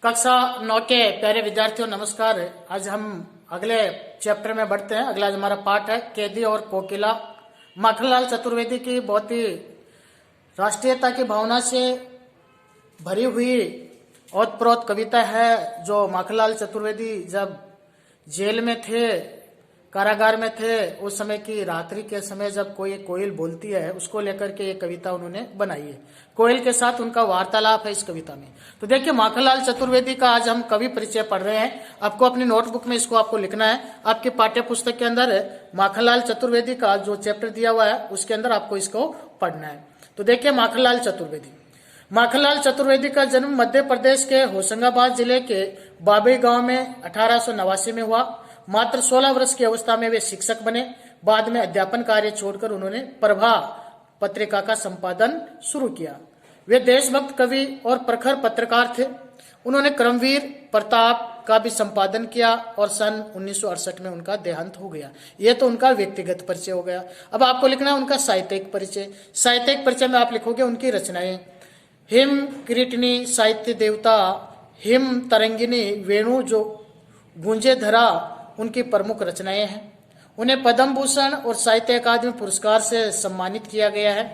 कक्षा 9 के प्यारे विद्यार्थियों नमस्कार। आज हम अगले चैप्टर में बढ़ते हैं। अगला हमारा पाठ है कैदी और कोकिला। माखनलाल चतुर्वेदी की बहुत ही राष्ट्रीयता की भावना से भरी हुई ओतप्रोत कविता है, जो माखनलाल चतुर्वेदी जब जेल में थे, कारागार में थे, उस समय की रात्रि के समय जब कोई कोयल बोलती है, उसको लेकर के ये कविता उन्होंने बनाई है। कोयल के साथ उनका वार्तालाप है इस कविता में। तो देखिए, माखनलाल चतुर्वेदी का आज हम कवि परिचय पढ़ रहे हैं। आपको अपनी नोटबुक में इसको आपको लिखना है। आपके पाठ्य पुस्तक के अंदर माखनलाल चतुर्वेदी का जो चैप्टर दिया हुआ है उसके अंदर आपको इसको पढ़ना है। तो देखिए, माखनलाल चतुर्वेदी। माखनलाल चतुर्वेदी का जन्म मध्य प्रदेश के होशंगाबाद जिले के बाबई गांव में 1889 में हुआ। मात्र 16 वर्ष की अवस्था में वे शिक्षक बने। बाद में अध्यापन कार्य छोड़कर उन्होंने प्रभा पत्रिका का संपादन शुरू किया। वे देशभक्त कवि और प्रखर पत्रकार थे। उन्होंने क्रमवीर प्रताप का भी संपादन किया और सन 1968 में उनका देहांत हो गया। यह तो उनका व्यक्तिगत परिचय हो गया। अब आपको लिखना है उनका साहित्यिक परिचय। साहित्यिक परिचय में आप लिखोगे उनकी रचनाएं। हिम किरीटिनी साहित्य देवता, हिम तरंगिनी, वेणु जो गूंजे धरा, उनकी प्रमुख रचनाएं हैं। उन्हें पद्म भूषण और साहित्य अकादमी पुरस्कार से सम्मानित किया गया है।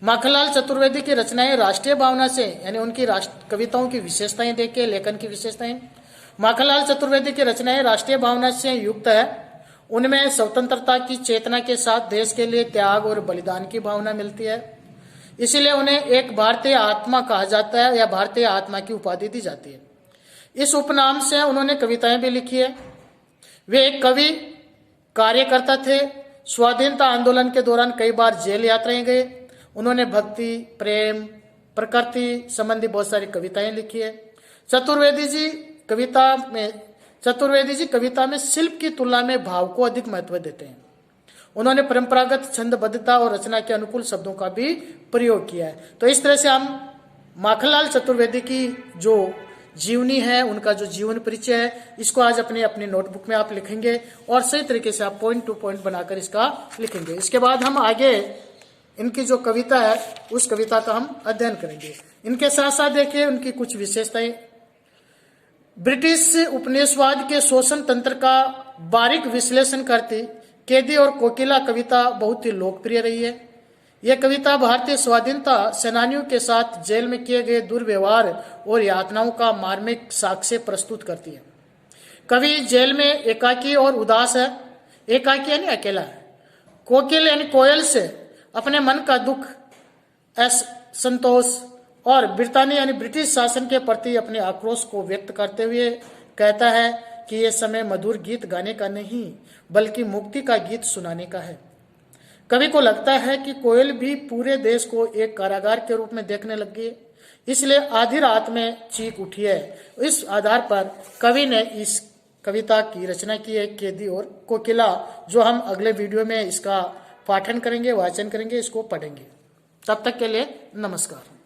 माखनलाल चतुर्वेदी की रचनाएं राष्ट्रीय भावना से, यानी उनकी कविताओं की विशेषताएं देखिए, लेखन की विशेषताएं। माखनलाल चतुर्वेदी की रचनाएं राष्ट्रीय भावना से युक्त है। उनमें स्वतंत्रता की चेतना के साथ देश के लिए त्याग और बलिदान की भावना मिलती है। इसीलिए उन्हें एक भारतीय आत्मा कहा जाता है, या भारतीय आत्मा की उपाधि दी जाती है। इस उपनाम से उन्होंने कविताएं भी लिखी है। वे एक कवि कार्यकर्ता थे। स्वाधीनता आंदोलन के दौरान कई बार जेल यात्राएं गए। उन्होंने भक्ति, प्रेम, प्रकृति संबंधी बहुत सारी कविताएं लिखी है। चतुर्वेदी जी कविता में शिल्प की तुलना में भाव को अधिक महत्व देते हैं। उन्होंने परंपरागत छंदबद्धता और रचना के अनुकूल शब्दों का भी प्रयोग किया है। तो इस तरह से हम माखनलाल चतुर्वेदी की जो जीवनी है, उनका जो जीवन परिचय है, इसको आज अपनी नोटबुक में आप लिखेंगे और सही तरीके से आप पॉइंट टू पॉइंट बनाकर इसका लिखेंगे। इसके बाद हम आगे इनकी जो कविता है उस कविता का हम अध्ययन करेंगे। इनके साथ साथ देखिए उनकी कुछ विशेषताएं। ब्रिटिश उपनिवेशवाद के शोषण तंत्र का बारीक विश्लेषण करती कैदी और कोकिला कविता बहुत ही लोकप्रिय रही है। यह कविता भारतीय स्वाधीनता सेनानियों के साथ जेल में किए गए दुर्व्यवहार और यातनाओं का मार्मिक साक्ष्य प्रस्तुत करती है। कवि जेल में एकाकी और उदास है। एकाकी यानी अकेला है। कोकिल यानी कोयल से अपने मन का दुख, असंतोष और ब्रिटानिया यानी ब्रिटिश शासन के प्रति अपने आक्रोश को व्यक्त करते हुए कहता है कि यह समय मधुर गीत गाने का नहीं, बल्कि मुक्ति का गीत सुनाने का है। कवि को लगता है कि कोयल भी पूरे देश को एक कारागार के रूप में देखने लग गई, इसलिए आधी रात में चीख उठी है। इस आधार पर कवि ने इस कविता की रचना की है, कैदी और कोकिला, जो हम अगले वीडियो में इसका पाठन करेंगे, वाचन करेंगे, इसको पढ़ेंगे। तब तक के लिए नमस्कार।